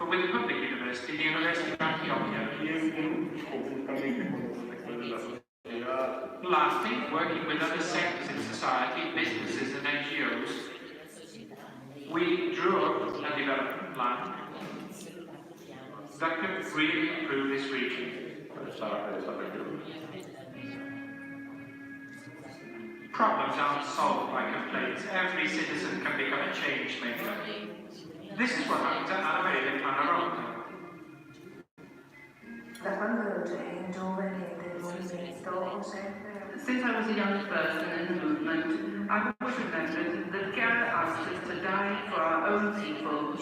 but with a public university, the University of Antioquia. Lastly, working with other sectors in society, businesses and NGOs, we drew up a development plan that could really improve this region. Problems aren't solved by complaints. Every citizen can become a change maker. This is what happened to Anna Maria Panarotta. Since I was a young person in the movement, I've always remembered that Chiara asked us to die for our own people,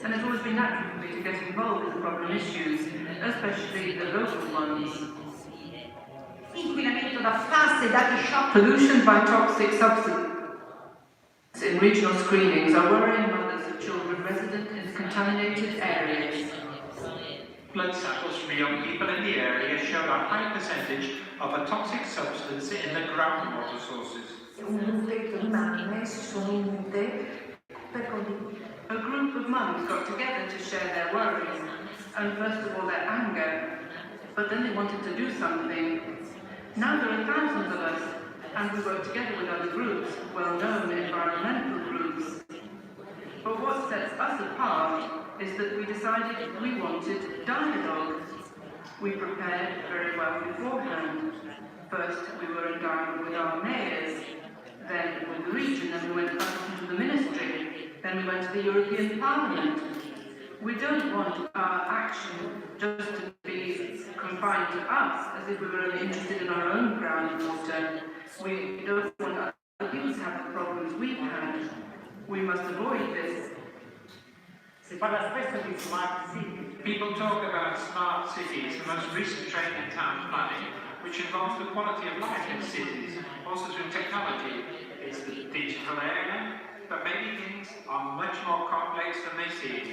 and it's always been natural for me to get involved with problem issues, especially the local ones. Pollution by toxic substances in regional screenings are worrying mothers of children resident in contaminated areas. Blood samples from young people in the area showed a high percentage of a toxic substance in the groundwater sources. A group of mums got together to share their worries, and first of all their anger, but then they wanted to do something. Now there are thousands of us, and we work together with other groups, well-known environmental groups. But what sets us apart is that we decided we wanted dialogue. We prepared very well beforehand. First, we were in dialogue with our mayors, then with the region, then we went back into the ministry, then we went to the European Parliament. We don't want our action just to be confined to us, as if we were only interested in our own groundwater. We don't want other people to have the problems we've had. We must avoid this. People talk about smart cities, the most recent trend in town planning, which involves the quality of life in cities, also through technology. It's the digital area, but maybe things are much more complex than they seem.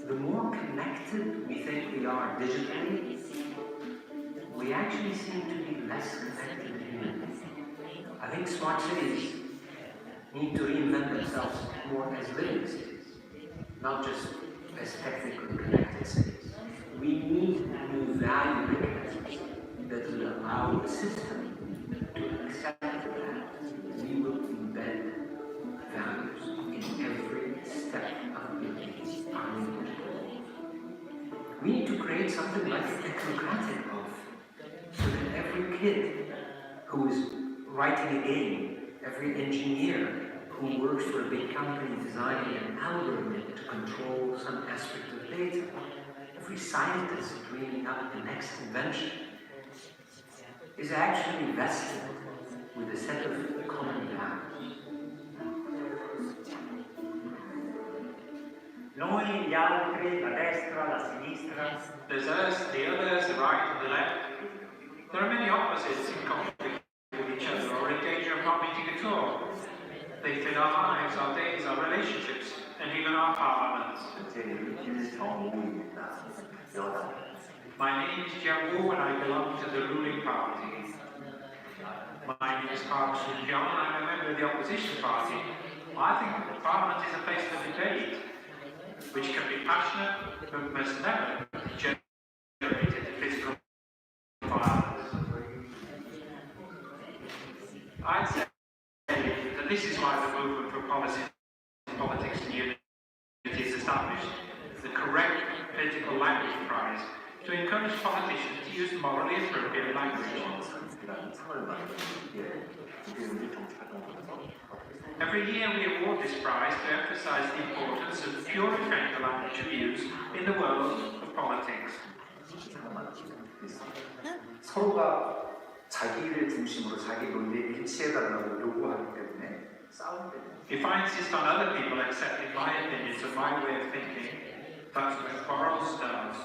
The more connected we think we are digitally, we actually seem to be less connected humanly. I think smart cities need to reinvent themselves more as living cities, not just as technically connected cities. We need new value mechanisms that will allow the system to accept that we will embed values in every step of building our new. We need to create something like a technocratic oath, so that every kid who is writing a game, every engineer who works for a big company designing an algorithm to control some aspect of data, every scientist dreaming up the next invention, is actually vested with a set of common values. Noi, gli altri, la destra, la sinistra. There's us, the others, the right and the left. There are many opposites in conflict with each other or in danger of not meeting at all. They fit our lives, our days, our relationships, and even our parliaments. My name is Jiang and I belong to the ruling party. My name is Park Soon-Pyong and I'm a member of the opposition party. I think that the parliament is a place for debate, which can be passionate, but must never generate into physical violence. I'd say that this is why the movement for policy, politics and unity is established as the correct political language prize to encourage politicians to use morally appropriate language. Every year we award this prize to emphasize the importance of purifying the language we use in the world of politics. 서로가 자기를 중심으로 자기 논리에 일치해달라고 요구하기 때문에 싸우게 됩니다. If I insist on other people accepting my opinions or my way of thinking, that's where quarrel starts,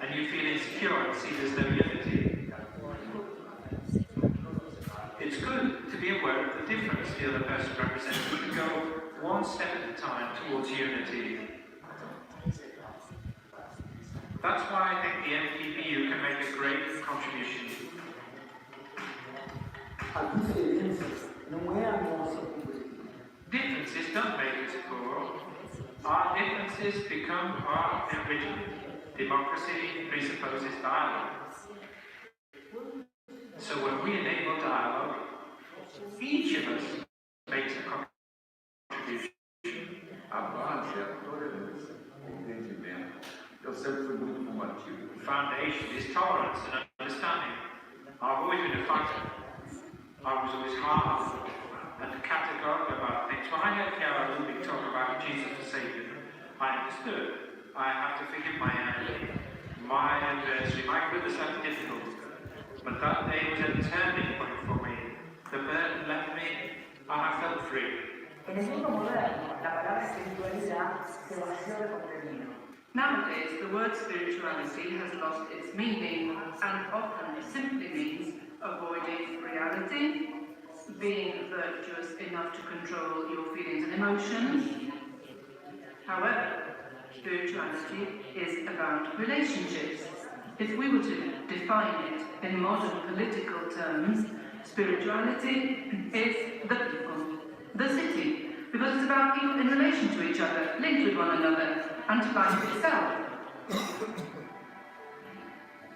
and you feel insecure and see there's no unity. It's good to be aware of the difference the other person represents and to go one step at a time towards unity. That's why I think the MPPU can make a great contribution. Differences don't make us poor, Our differences become our enrichment. Democracy presupposes dialogue. So when we enable dialogue, each of us makes a contribution. A base é a tolerância, o entendimento. Eu sempre fui muito combativo. The foundation is tolerance and understanding. I've always been a fighter. I was always hard and categorical about things. When I heard Chiara Lubich talk about Jesus the Saviour, I understood. I have to forgive my enemy, my adversary, my goodness, that's difficult. But that day was a turning point for me. The burden left me, and I felt free. En el mundo moderno, la palabra espiritualidad se vació de contenido. Nowadays, the word spirituality has lost its meaning and often simply means avoiding reality, being virtuous enough to control your feelings and emotions. However, spirituality is about relationships. If we were to define it in modern political terms, spirituality is the people, the city, because it's about people in relation to each other, linked with one another, and to life itself.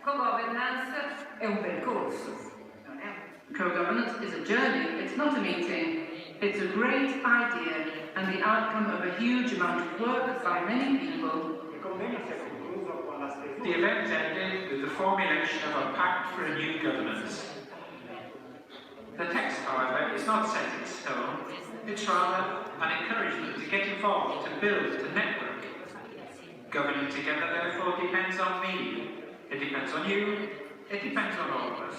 CoGovernance è un percorso. Co-governance is a journey, it's not a meeting. It's a great idea and the outcome of a huge amount of work by many people. The event ended with the formulation of a pact for a new governance. The text, however, is not set in stone. It's rather an encouragement to get involved, to build, to network. Governing together, therefore, depends on me. It depends on you. It depends on all of us.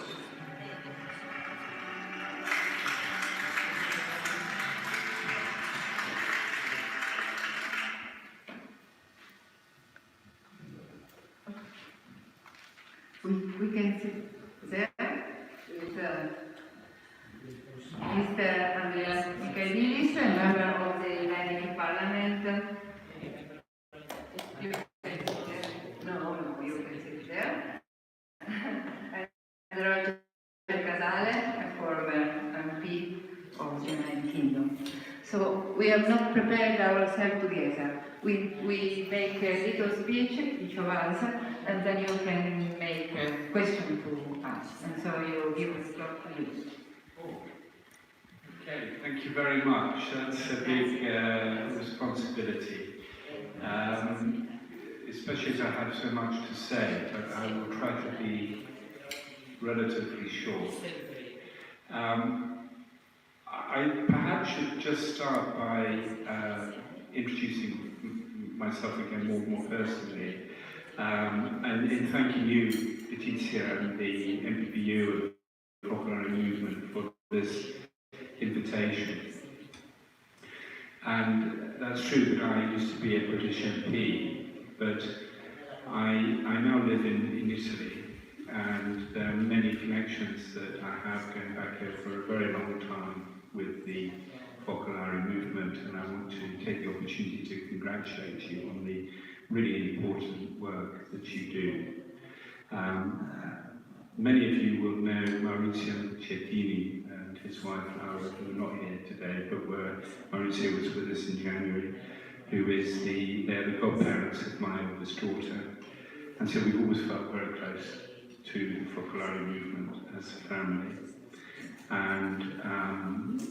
We can sit there with Mr. Andreas Michaelides, a member of the Hellenic Parliament. You can sit there. No, you can sit there. And Roger Casale, a former MP of the United Kingdom. So we have not prepared ourselves together. We make a little speech, each of us, and then you can make a question to us. And so you give us floor to you. Okay, thank you very much. That's a big responsibility, especially as I have so much to say, but I will try to be relatively short. I perhaps should just start by introducing myself again more personally, and in thanking you, Letizia, and the MPPU and the Popular Movement for this invitation. And that's true that I used to be a British MP, but I now live in Italy, and there are many connections that I have going back here for a very long time with the Focolare movement, and I want to take the opportunity to congratulate you on the really important work that you do. Many of you will know Maurizio Cecchini and his wife Laura, who are not here today, but Maurizio was with us in January, who is they're the godparents of my oldest daughter. And so we've always felt very close to the Focolare movement as a family. And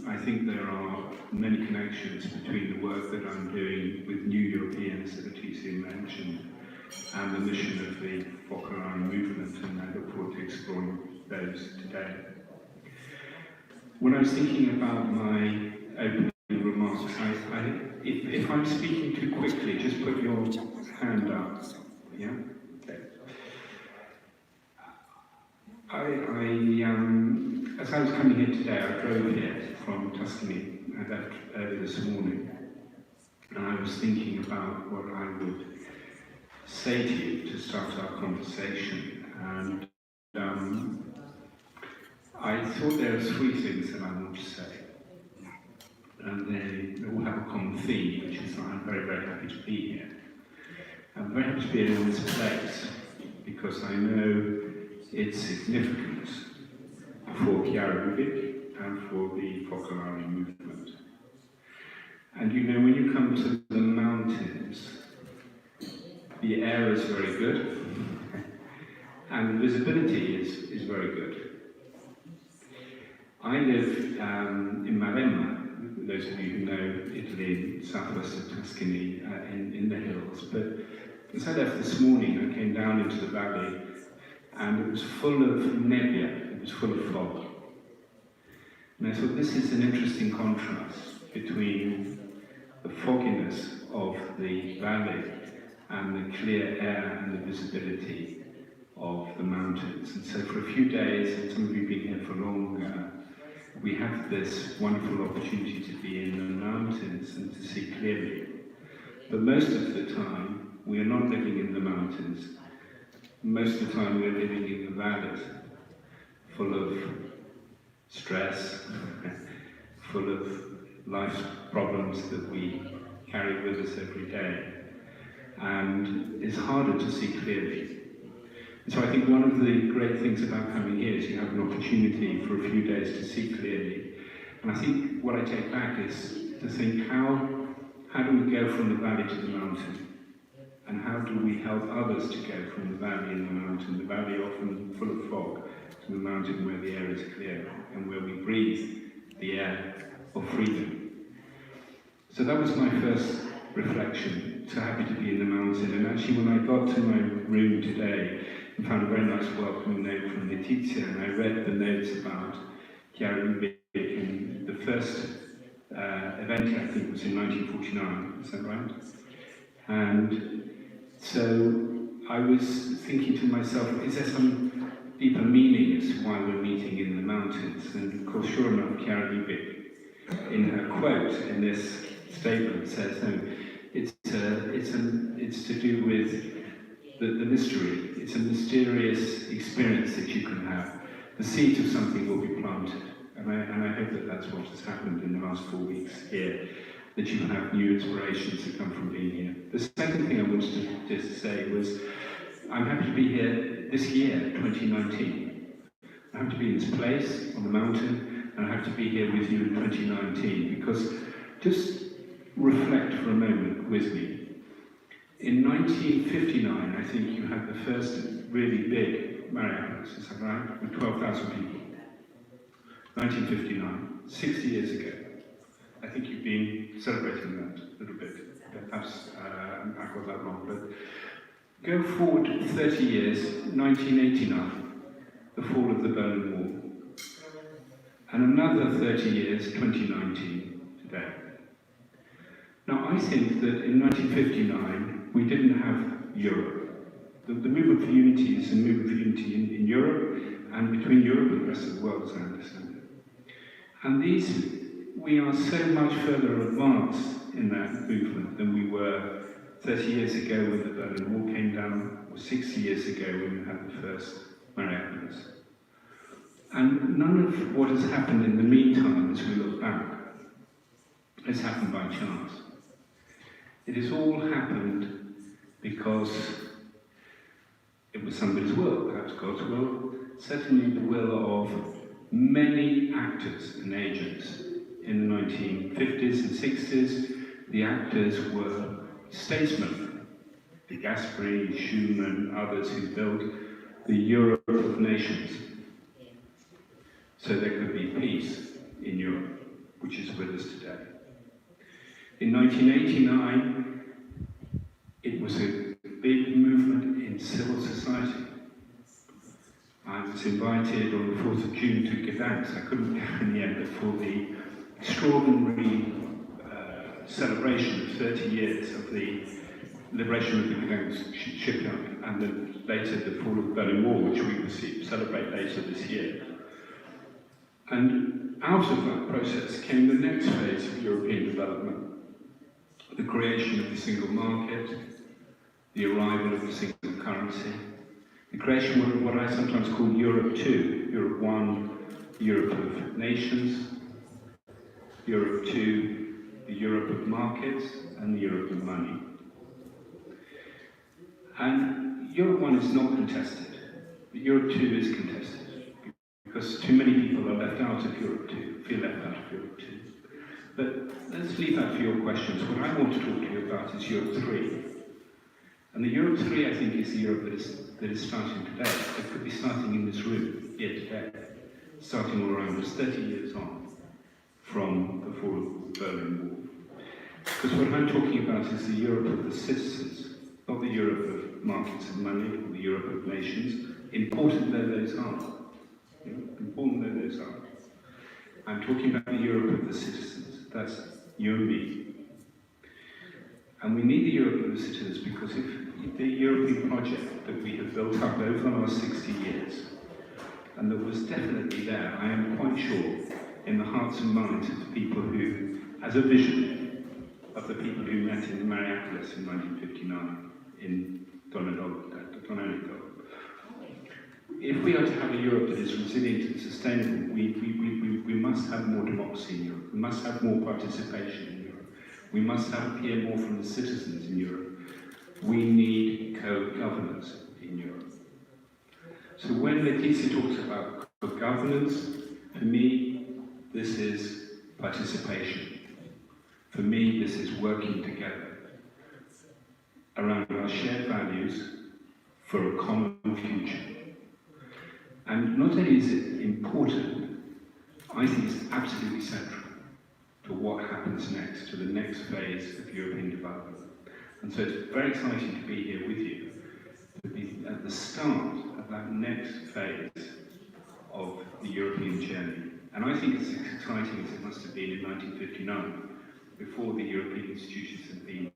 I think there are many connections between the work that I'm doing with New Europeans that Letizia mentioned and the mission of the Focolare movement, and I look forward to exploring those today. When I was thinking about my opening remarks, if I'm speaking too quickly, just put your hand up. Yeah? Okay. As I was coming here today, I drove here from Tuscany. I left early this morning, and I was thinking about what I would say to you to start our conversation. And I thought there are three things that I want to say, and they all have a common theme, which is that I'm very, very happy to be here. I'm very happy to be in this place because I know its significance for Chiara Lubich and for the Focolare movement. And you know, when you come to the mountain the air is very good, and the visibility is very good. I live in Maremma, those of you who know Italy, southwest of Tuscany, in the hills. But as I left this morning, I came down into the valley, and it was full of nebbia, it was full of fog. And I thought this is an interesting contrast between the fogginess of the valley and the clear air and the visibility of the mountains. And so for a few days, and some of you have been here for longer, we have this wonderful opportunity to be in the mountains and to see clearly. But most of the time, we are not living in the mountains. Most of the time, we're living in the valleys, full of stress, full of life's problems that we carry with us every day. And it's harder to see clearly. So I think one of the great things about coming here is you have an opportunity for a few days to see clearly. And I think what I take back is to think, how do we go from the valley to the mountain? And how do we help others to go from the valley and the mountain, the valley often full of fog, to the mountain where the air is clear and where we breathe the air of freedom. So that was my first reflection, so happy to be in the mountain. And actually when I got to my room today, I found a very nice welcoming note from Letizia, and I read the notes about Chiara Lubich, and the first event I think was in 1949, is that right? And so I was thinking to myself, is there some deeper meaning as to why we're meeting in the mountains? And of course, sure enough, Chiara Lubich, in her quote in this statement, says, no, it's to do with the mystery. It's a mysterious experience that you can have. The seed of something will be planted. And I hope that that's what has happened in the last 4 weeks here, that you can have new inspirations that come from being here. The second thing I wanted to just say was, I'm happy to be here this year, 2019. I have to be in this place, on the mountain, and I have to be here with you in 2019, because just reflect for a moment with me. In 1959, I think you had the first really big Marianas, is that right? With 12,000 people. 1959, 60 years ago. I think you've been celebrating that a little bit. Perhaps I got that wrong, but go forward 30 years, 1989, the fall of the Berlin Wall. And another 30 years, 2019, today. Now, I think that in 1959, we didn't have Europe. The movement for unity is a movement for unity in Europe and between Europe and the rest of the world, as I understand it. And we are so much further advanced in that movement than we were 30 years ago when the Berlin Wall came down, or 60 years ago when we had the first Marianas. And none of what has happened in the meantime, as we look back, has happened by chance. It has all happened because it was somebody's will, perhaps God's will, certainly the will of many actors and agents. In the 1950s and 60s, the actors were statesmen, De Gasperi, Schuman, others who built the Europe of nations, so there could be peace in Europe, which is with us today. In 1989, it was a big movement in civil society. I was invited on the 4th of June to Gdansk. I couldn't go in the end, but for the extraordinary celebration of 30 years of the liberation of the Gdansk shipyard and then later the fall of the Berlin Wall, which we will celebrate later this year. And out of that process came the next phase of European development, the creation of the single market, the arrival of the single currency, the creation of what I sometimes call Europe 2, Europe 1, the Europe of nations, Europe 2, the Europe of markets, and the Europe of money. And Europe 1 is not contested, but Europe 2 is contested, because too many people are left out of Europe 2, feel left out of Europe 2. But let's leave that for your questions. What I want to talk to you about is Europe 3. And the Europe 3, I think, is the Europe that is starting today. It could be starting in this room, here today, starting all around us 30 years on from the fall of the Berlin Wall. Because what I'm talking about is the Europe of the citizens, not the Europe of markets and money, or the Europe of nations, important though those are. Important though those are. I'm talking about the Europe of the citizens. That's you and me. And we need the Europe of the citizens because if the European project that we have built up over the last 60 years, and that was definitely there, I am quite sure, in the hearts and minds of the people who, as a vision of the people who met in Mariapolis in 1959 in Donegal. If we are to have a Europe that is resilient and sustainable, we must have more democracy in Europe. We must have more participation in Europe. We must hear more from the citizens in Europe. We need co-governance in Europe. So when Letizia talks about co-governance, for me, this is participation. For me, this is working together around our shared values for a common future. And not only is it important, I think it's absolutely central to what happens next, to the next phase of European development. And so it's very exciting to be here with you, to be at the start of that next phase of the European journey. And I think it's as exciting as it must have been in 1959, before the European institutions had been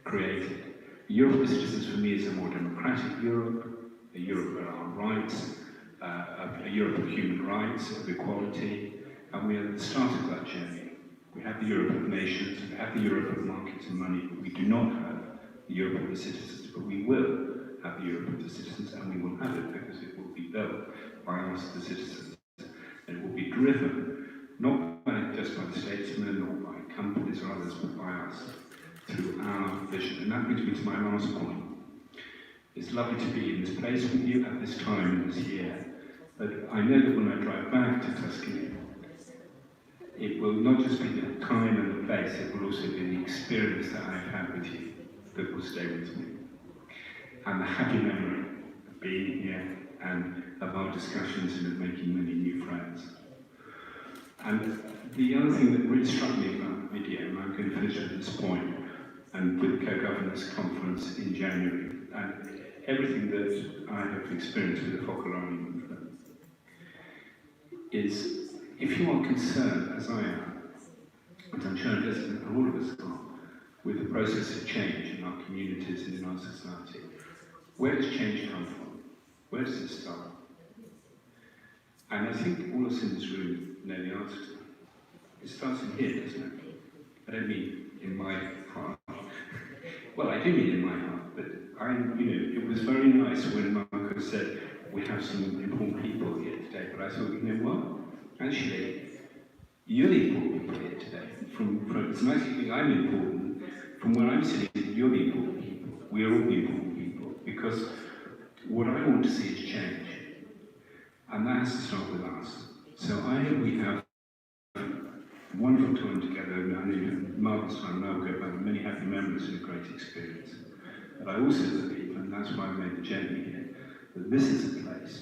created. The Europe of the citizens for me is a more democratic Europe, a Europe where our rights, a Europe of human rights, of equality, and we are at the start of that journey. We have the Europe of nations, we have the Europe of markets and money, but we do not have the Europe of the citizens. But we will have the Europe of the citizens, and we will have it because it will be built by us, the citizens. And it will be driven, not just by the statesmen or by companies or others, but by us, through our vision. And that brings me to my last point. It's lovely to be in this place with you at this time, this year. But I know that when I drive back to Tuscany, it will not just be the time and the place, it will also be the experience that I've had with you that will stay with me. And the happy memory of being here and of our discussions and of making many new friends. And the other thing that really struck me about the video, and I'm going to finish at this point, and with the CoGovernance conference in January, and everything that I have experienced with the Focolari movement, is if you are concerned, as I am, and I'm sure and all of us are, with the process of change in our communities and in our society, where does change come from? Where does it start? And I think all of us in this room know the answer to that. It starts in here, doesn't it? I don't mean in my heart. Well, I do mean in my heart, but it was very nice when Marco said, we have some important people here today, but I thought, you know what? Actually, you're the important people here today. It's nice to think I'm important. From where I'm sitting, you're the important people. We are all the important people. Because what I want to see is change. And that has to start with us. So I hope we have a wonderful time together. I know Mark's time and I will go back with many happy memories and a great experience. But I also believe, and that's why I made the journey here, that this is a place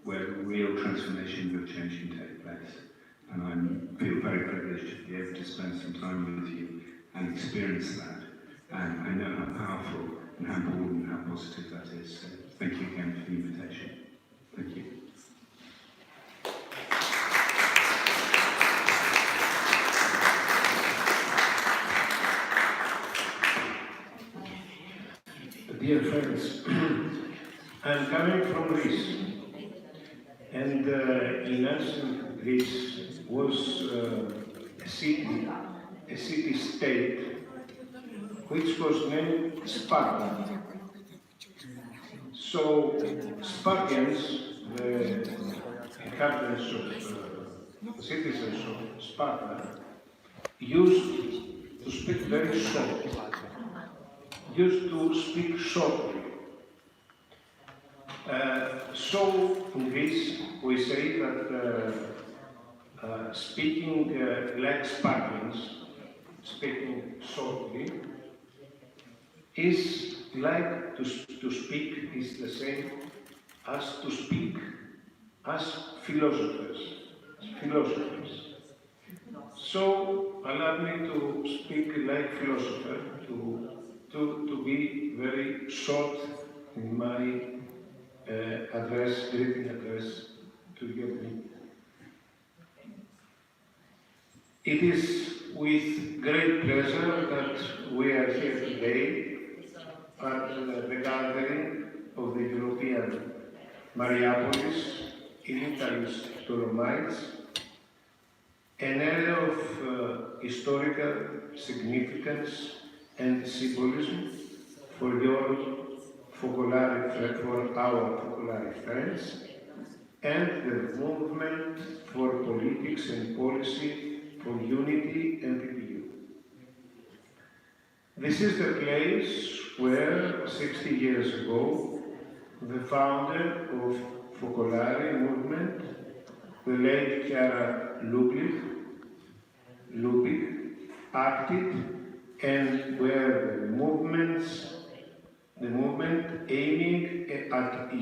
where real transformation of change can take place. And I feel very privileged to be able to spend some time with you and experience that. And I know how powerful and how important and how positive that is. So thank you again for the invitation. Thank you. Dear friends, I'm coming from Greece, and in ancient Greece was a city-state, which was named Sparta. So Spartans, the inhabitants of the citizens of Sparta, used to speak very short. Used to speak shortly. So in Greece we say that speaking like Spartans, speaking shortly, is like to speak is the same as to speak as philosophers. So allow me to speak like philosopher, to be very short in my greeting address to you. It is with great pleasure that we are here today at the gathering of the European Mariapolis in Italy's Dolomites, an area of historical significance and symbolism for our focolare friends, and the movement for politics and policy for unity and the EU. This is the place where 60 years ago, the founder of Focolare movement, the late Chiara Lubich, acted, and where the movement aiming at unity